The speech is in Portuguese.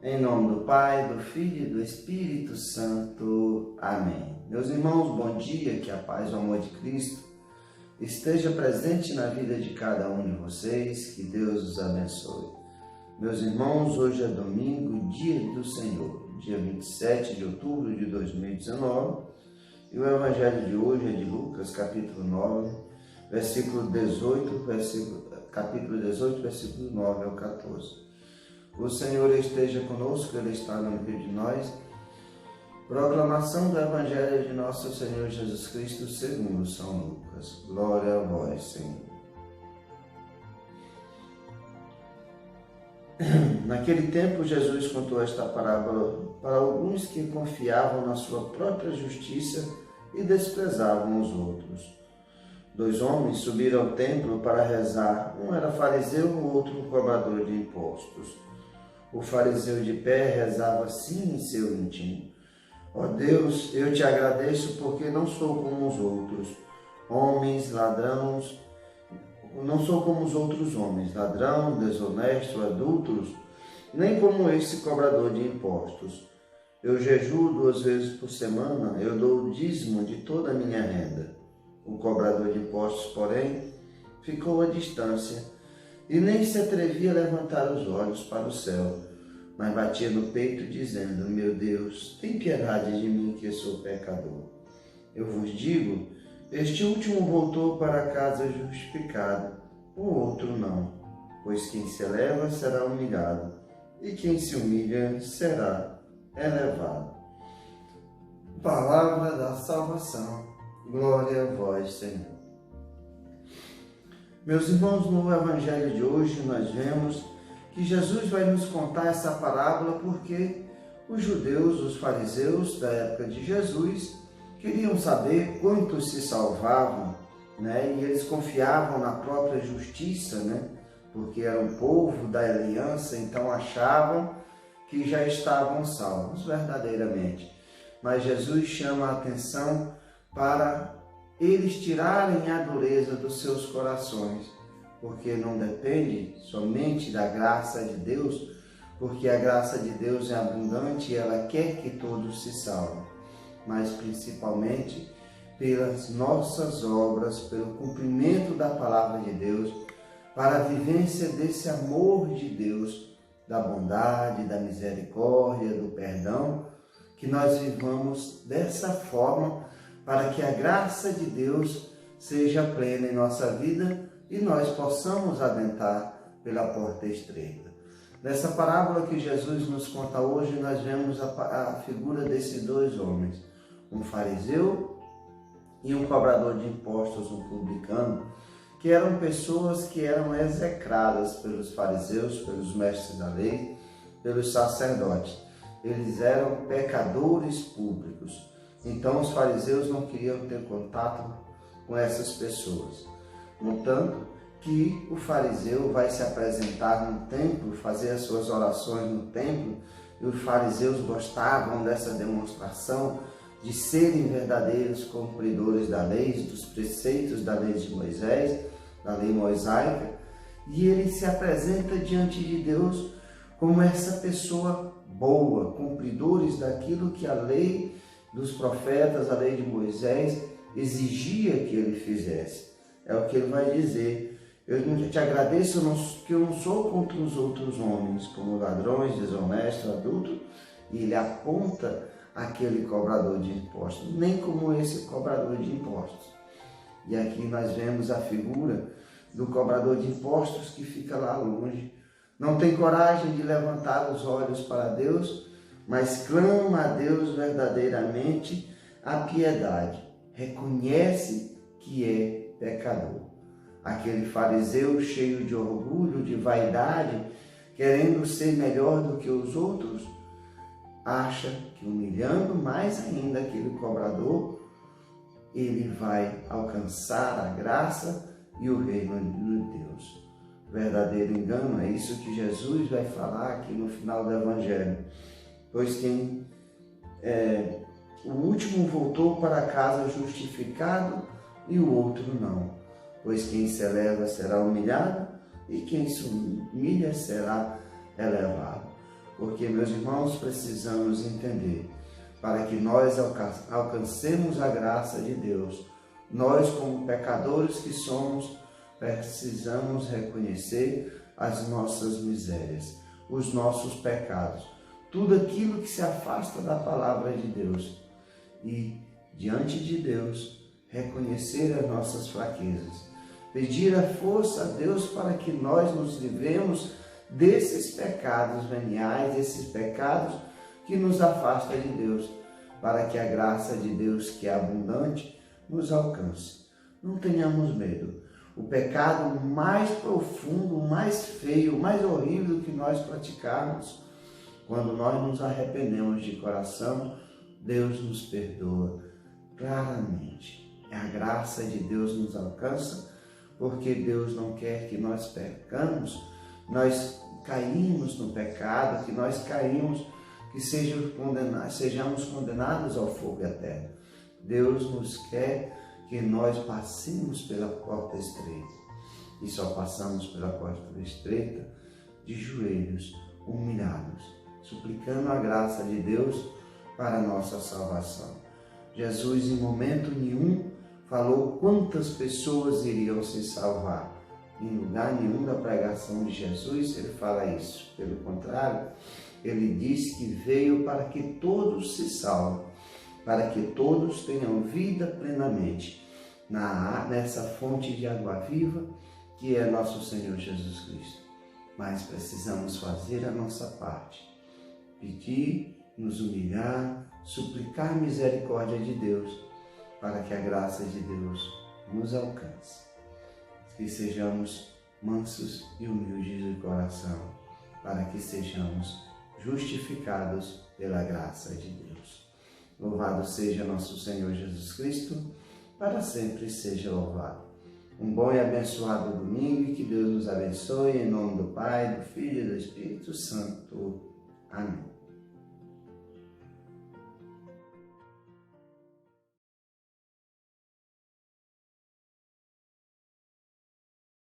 Em nome do Pai, do Filho e do Espírito Santo. Amém. Meus irmãos, bom dia, que a paz e o amor de Cristo esteja presente na vida de cada um de vocês, que Deus os abençoe. Meus irmãos, hoje é domingo, dia do Senhor, dia 27 de outubro de 2019, e o Evangelho de hoje é de Lucas, capítulo 9, capítulo 18, versículo 9 ao 14. O Senhor esteja conosco, Ele está no meio de nós. Proclamação do Evangelho de nosso Senhor Jesus Cristo segundo São Lucas. Glória a vós, Senhor. Naquele tempo, Jesus contou esta parábola para alguns que confiavam na sua própria justiça e desprezavam os outros. 2 homens subiram ao templo para rezar. Um era fariseu, o outro cobrador de impostos. O fariseu de pé rezava assim em seu íntimo: ó Deus, eu te agradeço porque não sou como os outros homens, ladrões, ladrão, desonesto, adúlteros, nem como esse cobrador de impostos. Eu jejuo 2 vezes por semana, eu dou o dízimo de toda a minha renda. O cobrador de impostos, porém, ficou à distância e nem se atrevia a levantar os olhos para o céu, mas batia no peito, dizendo: meu Deus, tem piedade de mim, que sou pecador. Eu vos digo, este último voltou para casa justificado, o outro não. Pois quem se eleva será humilhado, e quem se humilha será elevado. Palavra da salvação. Glória a vós, Senhor. Meus irmãos, no Evangelho de hoje nós vemos que Jesus vai nos contar essa parábola porque os judeus, os fariseus da época de Jesus, queriam saber quantos se salvavam, e eles confiavam na própria justiça, porque eram um povo da aliança, então achavam que já estavam salvos verdadeiramente. Mas Jesus chama a atenção para eles tirarem a dureza dos seus corações, porque não depende somente da graça de Deus, porque a graça de Deus é abundante e ela quer que todos se salvem, mas principalmente pelas nossas obras, pelo cumprimento da palavra de Deus, para a vivência desse amor de Deus, da bondade, da misericórdia, do perdão, que nós vivamos dessa forma, para que a graça de Deus seja plena em nossa vida e nós possamos adentrar pela porta estreita. Nessa parábola que Jesus nos conta hoje, nós vemos a figura desses 2 homens, um fariseu e um cobrador de impostos, um publicano, que eram pessoas que eram execradas pelos fariseus, pelos mestres da lei, pelos sacerdotes. Eles eram pecadores públicos. Então os fariseus não queriam ter contato com essas pessoas. No tanto que o fariseu vai se apresentar no templo, fazer as suas orações no templo, e os fariseus gostavam dessa demonstração de serem verdadeiros cumpridores da lei, dos preceitos da lei de Moisés, da lei mosaica, e ele se apresenta diante de Deus como essa pessoa boa, cumpridores daquilo que a lei dos profetas, a lei de Moisés, exigia que ele fizesse. É o que ele vai dizer: eu te agradeço que eu não sou contra os outros homens, como ladrões, desonestos, adultos, e ele aponta aquele cobrador de impostos, nem como esse cobrador de impostos. E aqui nós vemos a figura do cobrador de impostos que fica lá longe, não tem coragem de levantar os olhos para Deus, mas clama a Deus verdadeiramente a piedade, reconhece que é pecador. Aquele fariseu cheio de orgulho, de vaidade, querendo ser melhor do que os outros, acha que humilhando mais ainda aquele cobrador, ele vai alcançar a graça e o reino de Deus. Verdadeiro engano, é isso que Jesus vai falar aqui no final do Evangelho. Pois o último voltou para casa justificado e o outro não. Pois quem se eleva será humilhado e quem se humilha será elevado. porque, meus irmãos, precisamos entender, para que nós alcancemos a graça de Deus, nós, como pecadores que somos, precisamos reconhecer as nossas misérias, os nossos pecados, tudo aquilo que se afasta da palavra de Deus e, diante de Deus, reconhecer as nossas fraquezas, pedir a força a Deus para que nós nos livremos desses pecados veniais, desses pecados que nos afastam de Deus, para que a graça de Deus, que é abundante, nos alcance. Não tenhamos medo. O pecado mais profundo, mais feio, mais horrível que nós praticarmos, quando nós nos arrependemos de coração, Deus nos perdoa claramente. A graça de Deus nos alcança, porque Deus não quer que nós pecamos, nós caímos no pecado, que nós caímos, que sejamos condenados ao fogo eterno. Deus nos quer que nós passemos pela porta estreita. E só passamos pela porta estreita de joelhos, humilhados, suplicando a graça de Deus para a nossa salvação. Jesus, em momento nenhum, falou quantas pessoas iriam se salvar. Em lugar nenhum da pregação de Jesus ele fala isso. Pelo contrário, ele diz que veio para que todos se salvem, para que todos tenham vida plenamente nessa fonte de água viva que é nosso Senhor Jesus Cristo. Mas precisamos fazer a nossa parte, pedir, nos humilhar, suplicar misericórdia de Deus, para que a graça de Deus nos alcance. Que sejamos mansos e humildes de coração, para que sejamos justificados pela graça de Deus. Louvado seja nosso Senhor Jesus Cristo, para sempre seja louvado. Um bom e abençoado domingo e que Deus nos abençoe, em nome do Pai, do Filho e do Espírito Santo. Amém.